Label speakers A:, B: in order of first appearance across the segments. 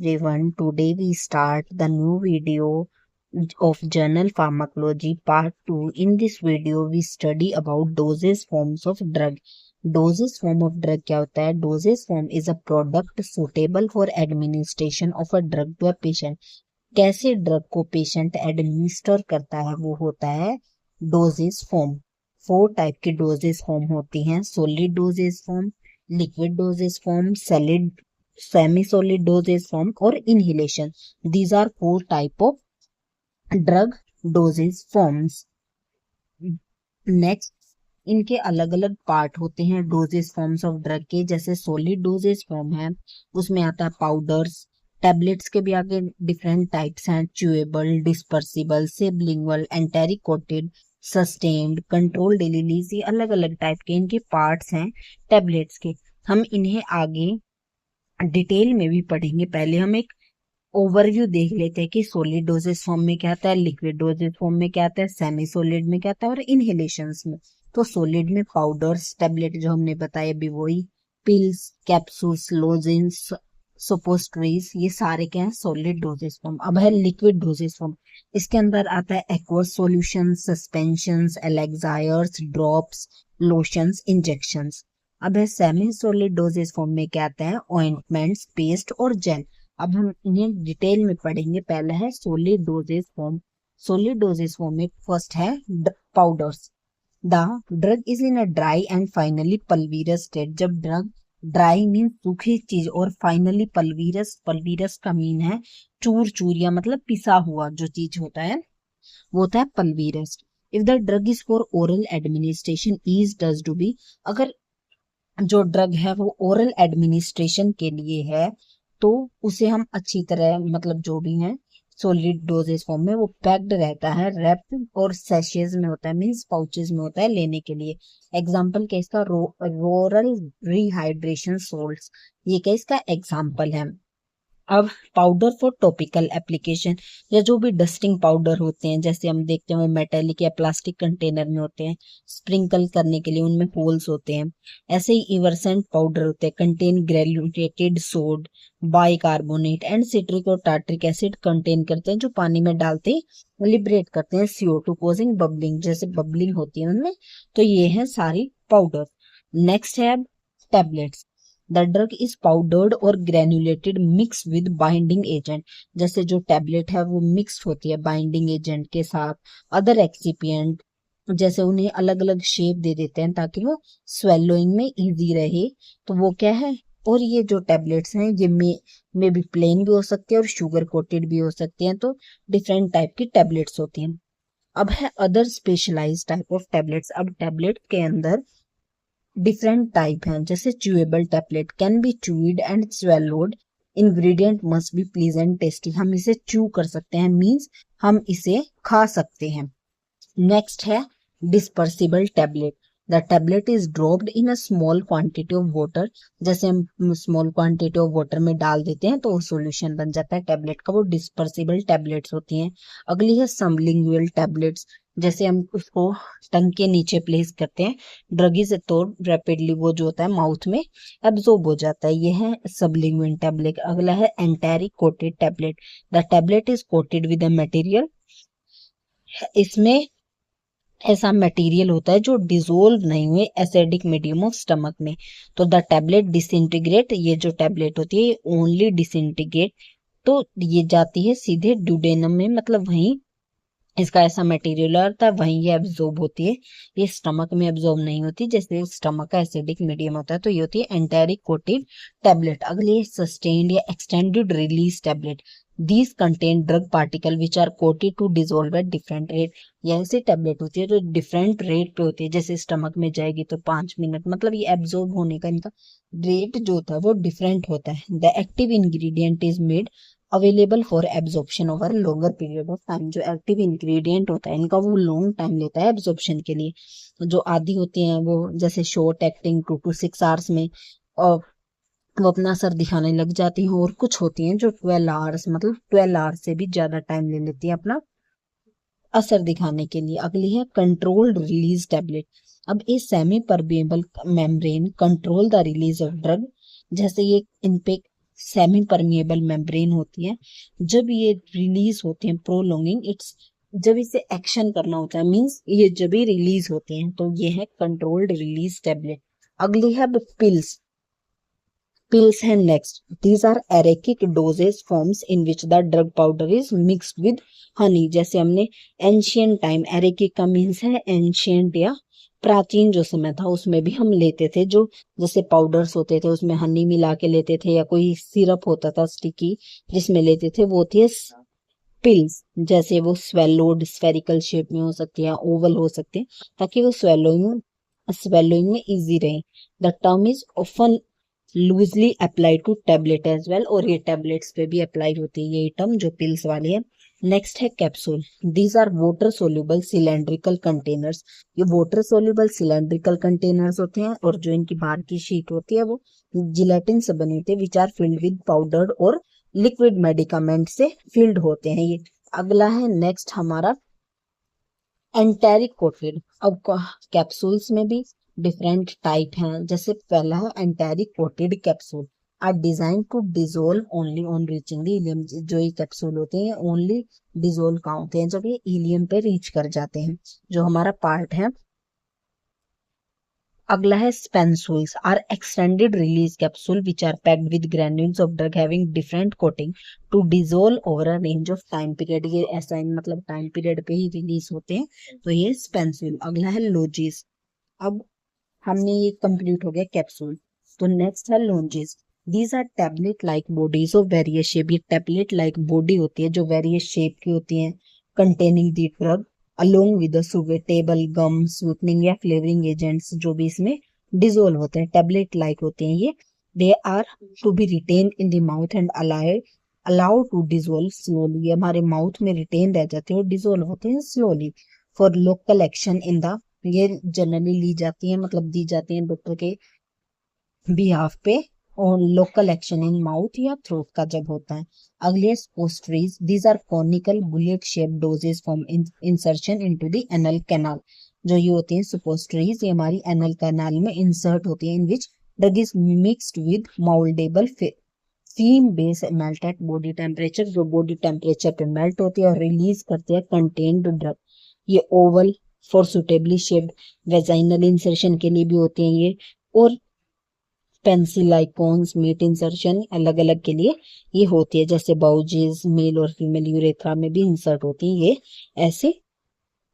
A: everyone. Today we start the new video of Journal Pharmacology Part 2. In this video we study about dosage forms of drug. Dosage form of drug क्या होता है? Dosage form is a product suitable for administration of a drug to a patient. कैसे drug को patient administer करता है वो होता है डोजेज फॉर्म। 4 टाइप की डोजेज फॉर्म होती हैं: solid dosage form, liquid dosage form, solid semi solid dosage form और inhalation. These are 4 type of drug dosage forms. Next, इनके अलग अलग पार्ट होते हैं डोजेज फॉर्म्स ऑफ ड्रग के। जैसे सॉलिड डोजेज फॉर्म है उसमें आता है पाउडर्स। टैबलेट्स के भी आगे डिफरेंट टाइप्स हैं: chewable, dispersible, sublingual, enteric coated, sustained, controlled release. ये अलग अलग टाइप के इनके पार्ट्स हैं टैबलेट्स के। हम इन्हें आगे डिटेल में भी पढ़ेंगे। पहले हम एक ओवरव्यू देख लेते हैं कि सॉलिड डोजेज फॉर्म में क्या आता है, लिक्विड डोजेज फॉर्म में क्या आता है, सेमी सॉलिड में क्या आता है और इनहेलेशंस में। तो सॉलिड में पाउडर्स, टैबलेट जो हमने बताया अभी वही, पिल्स, कैप्सूल्स, लोजेंस, सुपोस्ट्रीज, ये सारे क्या है सॉलिड डोजेज फॉर्म। अब है लिक्विड डोजेज फॉर्म। इसके अंदर आता है aqueous solution, suspensions, elixirs, drops, lotions, injections. अब है सेमी सॉलिड डोजेज फॉर्म में क्या आता है, ऑइंटमेंट्स, पेस्ट और जेल। अब हम इन्हें डिटेल में पढ़ेंगे। पहला है solid dosage form. Solid dosage form में फर्स्ट है powders. The drug is in a dry and finely pulverous state. जब ड्रग ड्राई मीन सूखी चीज और फाइनली पल्वीरस, पल्वीरस का मीन है चूर चूर या मतलब पिसा हुआ जो चीज होता है वो होता है pulverous. If the drug is for oral administration is does to be. अगर जो ड्रग है वो ओरल एडमिनिस्ट्रेशन के लिए है तो उसे हम अच्छी तरह मतलब जो भी है सॉलिड डोजेज फॉर्म में वो पैक्ड रहता है, रैप और सैशेज में होता है, मींस पाउचेज में होता है लेने के लिए। एग्जांपल क्या इसका, रोरल रिहाइड्रेशन सोल्ट्स, ये क्या इसका एग्जांपल है। अब पाउडर फॉर टॉपिकल एप्लीकेशन, या जो भी डस्टिंग पाउडर होते हैं जैसे हम देखते हैं वो मेटेलिक या प्लास्टिक कंटेनर में होते हैं, स्प्रिंकल करने के लिए उनमें होल्स होते हैं। ऐसे ही इवर्सेंट पाउडर होते हैं, कंटेन ग्रेन्युलेटेड सोड, बाइकार्बोनेट एंड सिट्रिक और टार्ट्रिक एसिड कंटेन करते हैं, जो पानी में डालते लिबरेट करते हैं CO2 कोजिंग बबलिंग, जैसे बबलिंग होती है उनमें। तो ये है सारी पाउडर। नेक्स्ट है अब tablets. The drug is powdered और ग्रेन्युलेटेड मिक्स विद बाइंडिंग एजेंट। जैसे जो टैबलेट है वो मिक्स होती है बाइंडिंग एजेंट के साथ। अदर एक्सिपिएंट जैसे उन्हें अलग अलग शेप दे देते हैं ताकि वो स्वेलोइंग में इजी रहे, तो वो क्या है। और ये जो टैबलेट्स हैं ये में भी प्लेन भी हो सकती है और शुगर कोटेड भी हो सकती हैं। तो डिफरेंट टाइप की टैबलेट्स होती हैं। अब है other specialised type of tablets. अब टैबलेट के अंदर डिफरेंट टाइप हैं। जैसे chewable tablet can be chewed and swallowed, ingredient must be pleasant tasty. हम इसे च्यू कर सकते हैं, मींस हम इसे खा सकते हैं। नेक्स्ट है dispersible tablet. The tablet is dropped in a small quantity of water. जैसे हम स्मॉल क्वांटिटी ऑफ वाटर में डाल देते हैं तो वो सॉल्यूशन बन जाता है टैबलेट का, वो डिस्पर्सिबल टैबलेट्स होती हैं। अगली है सबलिंगुअल टैबलेट्स। जैसे हम उसको टंग के नीचे प्लेस करते हैं, ड्रग इज तो रैपिडली वो जो होता है माउथ में एब्जॉर्ब हो जाता है। ये है सबलिंगुअल टैबलेट। अगला है enteric coated tablet. The tablet is coated with a material. इसमें ऐसा मटेरियल होता है जो डिसोल्व नहीं हुए एसिडिक मीडियम ऑफ स्टमक में। तो द टैबलेट डिसइंटीग्रेट, ये जो टैबलेट होती है ओनली डिसइंटीग्रेट, तो ये जाती है सीधे ड्यूडेनम में, मतलब वहीं इसका ऐसा मटेरियल आता है वहीं ये एब्जॉर्ब होती है। ये स्टमक में एब्जॉर्ब नहीं होती, जैसे स्टमक का एसिडिक मीडियम होता है। तो ये होती है एंटेरिक कोटेड टैबलेट। अगली है सस्टेन्ड या extended release tablet. These contain drug particle which are coated to dissolve at different rate. ये ऐसी टैबलेट होती है जो डिफरेंट रेट पे होती है। जैसे स्टमक में जाएगी तो 5 मिनट, मतलब ये एब्जॉर्ब होने का इनका रेट जो होता है वो डिफरेंट होता है। The active ingredient is made available for absorption over longer period of time. जो एक्टिव इंग्रेडिएंट होता है इनका वो लॉन्ग टाइम लेता है एब्जॉर्प्शन के लिए। जो आदि होते हैं वो जैसे शॉर्ट एक्टिंग 2 to 6 आवर्स में और वो अपना असर दिखाने लग जाती हैं, और कुछ होती हैं जो 12 आवर्स, मतलब 12 आवर्स से भी ज्यादा टाइम ले लेती है अपना असर दिखाने के लिए। अगली है कंट्रोल्ड रिलीज टैबलेट। अब ये semi permeable membrane control the release of drug. जैसे ये इन पे सेमी परमिएबल मेम्ब्रेन होती है। जब ये रिलीज होते हैं प्रोलोंगिंग इट्स, जब इसे एक्शन करना होता है मींस ये जब भी रिलीज होते हैं तो ये है कंट्रोल्ड रिलीज टैबलेट। अगली है pills. Pills and next. These are erratic dosage forms in which the drug powder is mixed with honey. जैसे हमने एंशियंट टाइम, एरेकिक का मीन्स है एंशियंट या प्राचीन जो समय था उसमें भी हम लेते थे, जो जैसे पाउडर्स होते थे उसमें हनी मिला के लेते थे, या कोई सिरप होता था स्टिकी जिसमें लेते थे, वो थी पिल्स। जैसे वो स्वेलोड स्फेरिकल शेप में हो सकती है, ओवल हो सकते हैं, ताकि वो स्वेलोइंग में इजी रहे। The term is often loosely applied to tablet as well, और ये टेबलेट्स पे भी अप्लाई होती है ये टर्म जो पिल्स वाली है। नेक्स्ट है capsule. These are water soluble cylindrical containers. ये वाटर सोल्यूबल सिलेंड्रिकल कंटेनर्स होते हैं और जो इनकी बाहर की शीट होती है वो जिलेटिन से बनी होती है, which are filled with powdered और लिक्विड मेडिकामेंट से फिल्ड होते हैं ये। अगला है नेक्स्ट हमारा एंटेरिक कोटेड। अब कैप्सूल्स में भी डिफरेंट टाइप हैं। जैसे पहला है enteric coated capsule are design to dissolve only on reaching the ileum. जो ये कैप्सूल होते हैं ओनली डिजोल्व कहाँ होते हैं, जब ये इलियम पे रीच कर जाते हैं, जो हमारा पार्ट है। अगला है spansules are extended release capsule which are packed with granules of drug having different coating to dissolve over a range of time period. ये ऐसा मतलब टाइम पीरियड पे ही रिलीज होते हैं, तो ये स्पेंसूल। अगला है लोजीज। अब हमने ये कंप्लीट हो गया कैप्सूल, तो नेक्स्ट है lozenges. These are tablet like bodies of various shape. ये टैबलेट लाइक बॉडी होती है जो वेरियस शेप की होती है, containing the drug along with suitable gum sweetening या फ्लेवरिंग एजेंट्स जो भी इसमें डिजोल्व होते हैं, टैबलेट लाइक होते हैं ये। They are to be retained in the mouth and allow to dissolve slowly. ये हमारे माउथ में रिटेन रह जाते हैं और डिजोल्व होते हैं slowly. For local action in the, ये जनरली ली जाती है मतलब दी जाती है डॉक्टर के बिहाफ पे, और लोकल एक्शन इन माउथ या थ्रोट का जब होता है। अगले पोस्ट्रीज। These are conical bullet shape dosage from insertion into the anal canal. जो ये होती है सुपोस्ट्रीज, ये हमारी एनल कैनाल में इंसर्ट होती है, in which drug is mixed with mouldable firm base melt at body temperature, जो बॉडी टेम्परेचर पे मेल्ट होती है और रिलीज करते हैं कंटेन्ड ड्रग। ये oval for suitably shaped vaginal insertion के लिए भी होते हैं ये, और पेंसिल आइकॉन्स मीट इंसर्शन अलग अलग के लिए ये होती है, जैसे बाउजेस मेल और फीमेल यूरेथ्रा में भी इंसर्ट होती है ये ऐसे,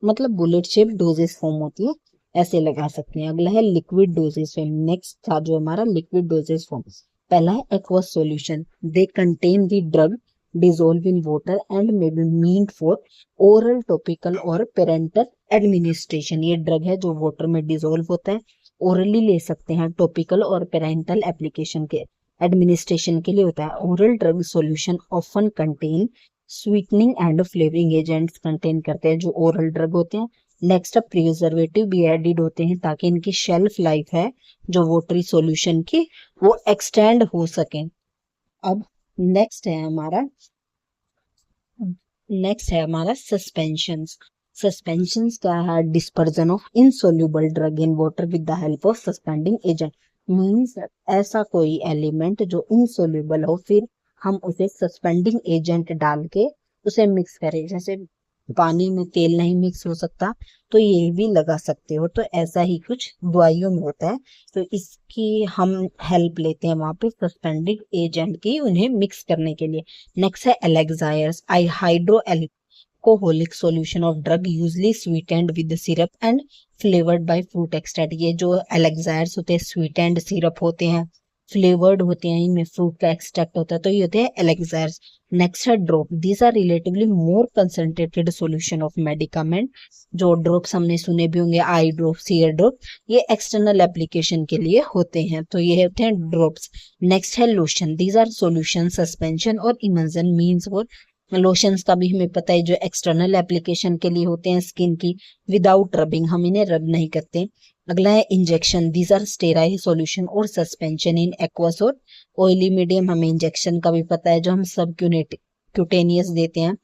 A: मतलब बुलेट शेप डोजेस फॉर्म होती है, ऐसे लगा सकते हैं। अगला है लिक्विड डोजेस फॉर्म। नेक्स्ट था जो हमारा लिक्विड डोजेस फॉर्म। पहला है aqueous solution. They contain the drug dissolve in water and may be meant for oral topical और parenteral administration। ये ड्रग है जो वाटर में डिजोल्व होता है, ओरली ले सकते हैं, टॉपिकल और पेरेंटल एप्लीकेशन के एडमिनिस्ट्रेशन के लिए होता है। Oral drug solution often contain sweetening and flavouring agents contain करते हैं जो ओरल ड्रग होते हैं। नेक्स्ट प्रिजर्वेटिव भी एडिड होते हैं ताकि इनकी शेल्फ लाइफ है जो वाटरी सॉल्यूशन की वो एक्सटेंड हो सके। अब नेक्स्ट है हमारा सस्पेंशंस। सस्पेंशंस क्या है? Dispersion of insoluble drug in water with the help of suspending agent. Means ऐसा कोई एलिमेंट जो इनसोल्यूबल हो, फिर हम उसे सस्पेंडिंग एजेंट डाल के उसे मिक्स करें। जैसे पानी में तेल नहीं मिक्स हो सकता तो ये भी लगा सकते हो, तो ऐसा ही कुछ दवाइयों में होता है, तो इसकी हम हेल्प लेते हैं वहां पे सस्पेंडिंग एजेंट की उन्हें मिक्स करने के लिए। नेक्स्ट है elixirs. Hydro alcoholic solution of drug usually sweetened with syrup and flavoured by fruit extract. ये जो एलेक्सायर्स होते हैं स्वीटेंड सिरप होते हैं, फ्लेवर्ड होते हैं, इनमें फ्रूट का एक्सट्रैक्ट होता है, तो ये होते हैं एलेक्सायर्स। नेक्स्ट है drop. These are relatively more concentrated solution of medicament. जो ड्रॉप्स हमने सुने भी होंगे, आई ड्रॉप, सीयर ड्रॉप, ये एक्सटर्नल एप्लीकेशन के लिए होते हैं, तो ये होते हैं ड्रॉप्स। नेक्स्ट है lotion. These are solution suspension और इमल्जन मीन्स फॉर लोशंस का भी हमें पता है जो एक्सटर्नल एप्लीकेशन के लिए होते हैं स्किन की, विदाउट रबिंग, हम इन्हें रब नहीं करते। अगला है injection. These are sterile solution और सस्पेंशन इन एक्वस और ऑयली मीडियम। हमें इंजेक्शन का भी पता है जो हम सब क्यूटेनियस देते हैं,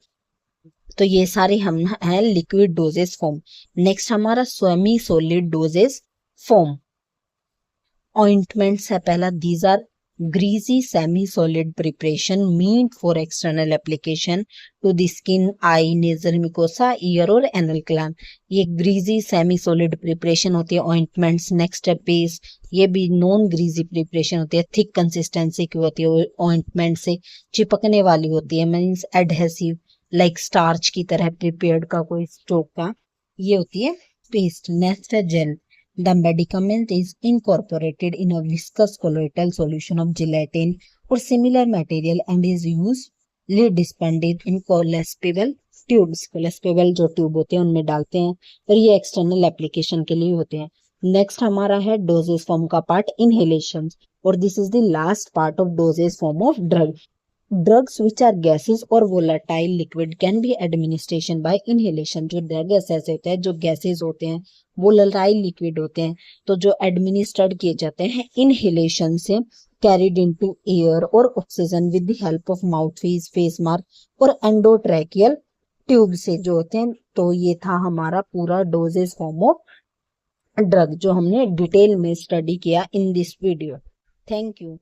A: तो ये सारे हम है लिक्विड डोजेस फॉर्म। नेक्स्ट हमारा semi solid dosage form. Ointments है पहला। These are greasy semi-solid preparation meant for external application to the skin, eye, nasal mucosa, ear और anal gland। ये greasy semi-solid preparation होती है ointments। next है paste, ये भी नॉन ग्रीजी प्रिपरेशन होती है, थिक कंसिस्टेंसी की होती है, ऑइंटमेंट से चिपकने वाली होती है, मीन्स एडहेसिव, लाइक स्टार्च की तरह प्रिपेयर्ड का कोई स्टोक का, ये होती है पेस्ट। नेक्स्ट है jail, the medicament is incorporated in a viscous colloidal solution of gelatin or similar material and is usually dispensed in colespable tubes। colespable जो ट्यूब होते हैं उनमें डालते हैं और ये एक्सटर्नल एप्लीकेशन के लिए होते हैं। नेक्स्ट हमारा है डोजेस फॉर्म का पार्ट, इनहेलेशन, और this is the last part of dosage form of drug. Drugs which are gases और volatile liquid can be administration by inhalation. जो ड्रग ऐसे होते हैं जो गैसेस होते हैं, वोलाटाइल लिक्विड होते हैं, तो जो एडमिनिस्ट्रेड किए जाते हैं इनहेलेशन से, कैरिड इनटू एयर और oxygen with the help of mouthpiece, face mask और एंडोट्रैकियल ट्यूब से जो होते हैं। तो ये था हमारा पूरा डोजेस फॉर्म ऑफ ड्रग जो हमने डिटेल में स्टडी किया in this video. Thank you.